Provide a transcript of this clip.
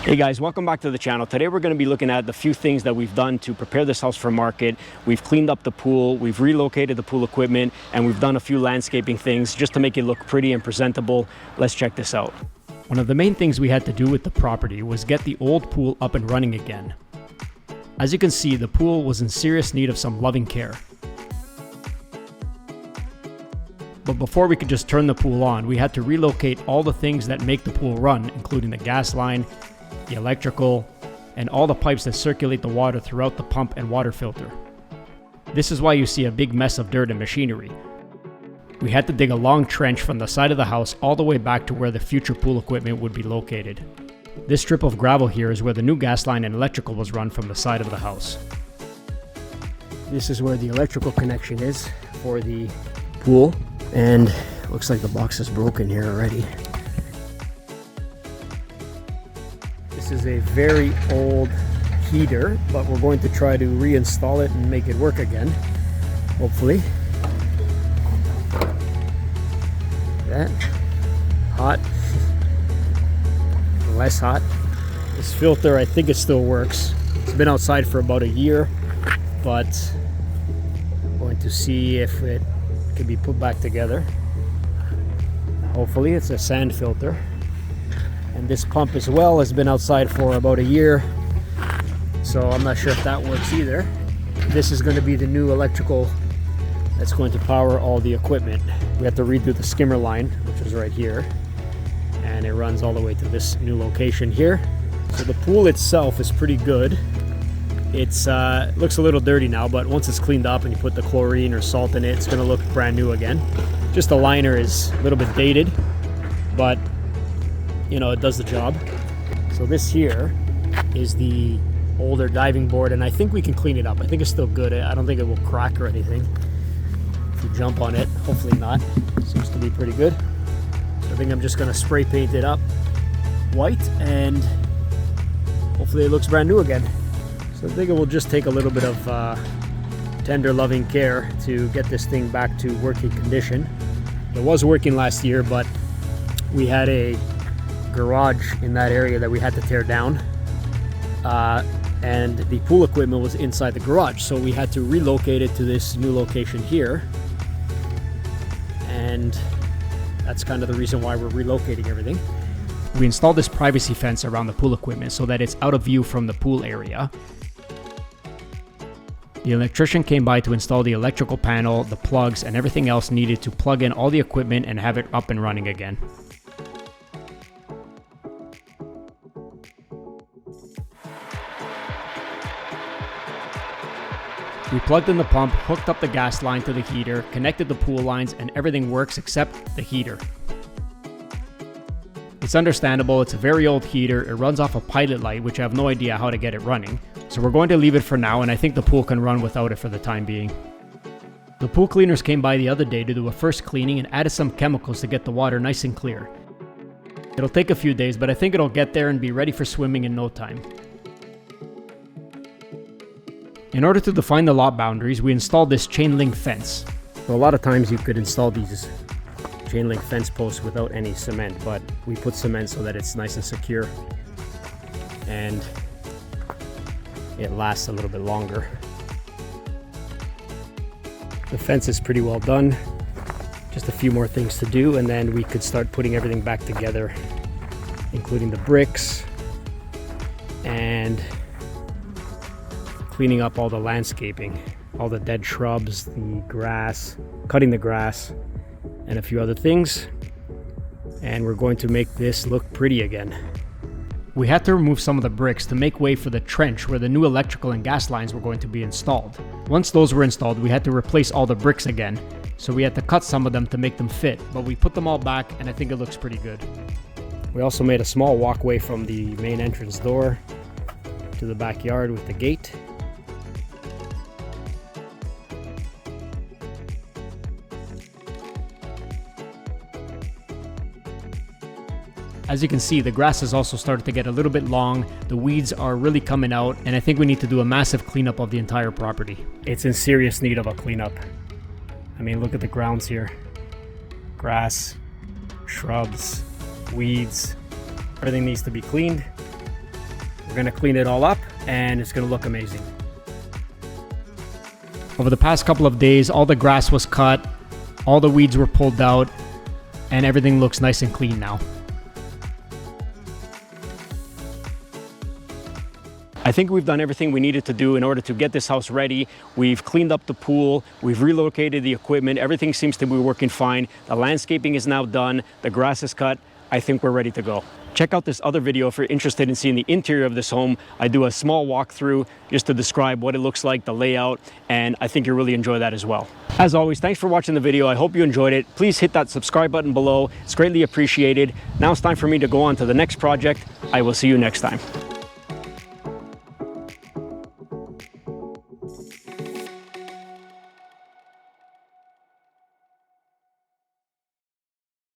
Hey guys, welcome back to the channel. Today we're going to be looking at the few things that we've done to prepare this house for market. We've cleaned up the pool, we've relocated the pool equipment, and we've done a few landscaping things just to make it look pretty and presentable. Let's check this out. One of the main things we had to do with the property was get the old pool up and running again. As you can see, the pool was in serious need of some loving care. But before we could just turn the pool on, we had to relocate all the things that make the pool run, including the gas line, the electrical, and all the pipes that circulate the water throughout the pump and water filter. This is why you see a big mess of dirt and machinery. We had to dig a long trench from the side of the house all the way back to where the future pool equipment would be located. This strip of gravel here is where the new gas line and electrical was run from the side of the house. This is where the electrical connection is for the pool, and looks like the box is broken here already. This is a very old heater, but we're going to try to reinstall it and make it work again, hopefully. That hot, less hot. This filter, I think it still works. It's been outside for about a year, but I'm going to see if it can be put back together. Hopefully. It's a sand filter. And this pump as well has been outside for about a year, so I'm not sure if that works either. This is going to be the new electrical that's going to power all the equipment. We have to redo the skimmer line, which is right here, and it runs all the way to this new location here. So the pool itself is pretty good. It's looks a little dirty now, but once it's cleaned up and you put the chlorine or salt in it, it's going to look brand new again. Just the liner is a little bit dated, but you know, it does the job. So this here is the older diving board, and I think we can clean it up. I think it's still good. I don't think it will crack or anything if you jump on it. Hopefully not. Seems to be pretty good. So I think I'm just gonna spray paint it up white, and hopefully it looks brand new again. So I think it will just take a little bit of tender loving care to get this thing back to working condition. It was working last year, but we had a garage in that area that we had to tear down, and the pool equipment was inside the garage, so we had to relocate it to this new location here, and that's kind of the reason why we're relocating everything. We installed this privacy fence around the pool equipment so that it's out of view from the pool area. The electrician came by to install the electrical panel, the plugs, and everything else needed to plug in all the equipment and have it up and running again. We plugged in the pump, hooked up the gas line to the heater, connected the pool lines, and everything works except the heater. It's understandable, it's a very old heater, it runs off a pilot light, which I have no idea how to get it running. So we're going to leave it for now, and I think the pool can run without it for the time being. The pool cleaners came by the other day to do a first cleaning and added some chemicals to get the water nice and clear. It'll take a few days, but I think it'll get there and be ready for swimming in no time. In order to define the lot boundaries, we installed this chain link fence. So a lot of times you could install these chain link fence posts without any cement, but we put cement so that it's nice and secure and it lasts a little bit longer. The fence is pretty well done. Just a few more things to do, and then we could start putting everything back together, including the bricks and cleaning up all the landscaping, all the dead shrubs, the grass, cutting the grass, and a few other things. And we're going to make this look pretty again. We had to remove some of the bricks to make way for the trench where the new electrical and gas lines were going to be installed. Once those were installed, we had to replace all the bricks again, so we had to cut some of them to make them fit, but we put them all back and I think it looks pretty good. We also made a small walkway from the main entrance door to the backyard with the gate. As you can see, the grass has also started to get a little bit long, the weeds are really coming out, and I think we need to do a massive cleanup of the entire property. It's in serious need of a cleanup. I mean, look at the grounds here. Grass, shrubs, weeds, everything needs to be cleaned. We're gonna clean it all up and it's gonna look amazing. Over the past couple of days, all the grass was cut, all the weeds were pulled out, and everything looks nice and clean now. I think we've done everything we needed to do in order to get this house ready. We've cleaned up the pool, we've relocated the equipment, everything seems to be working fine. The landscaping is now done, the grass is cut. I think we're ready to go. Check out this other video if you're interested in seeing the interior of this home. I do a small walkthrough just to describe what it looks like, the layout, and I think you'll really enjoy that as well. As always, thanks for watching the video. I hope you enjoyed it. Please hit that subscribe button below. It's greatly appreciated. Now it's time for me to go on to the next project. I will see you next time.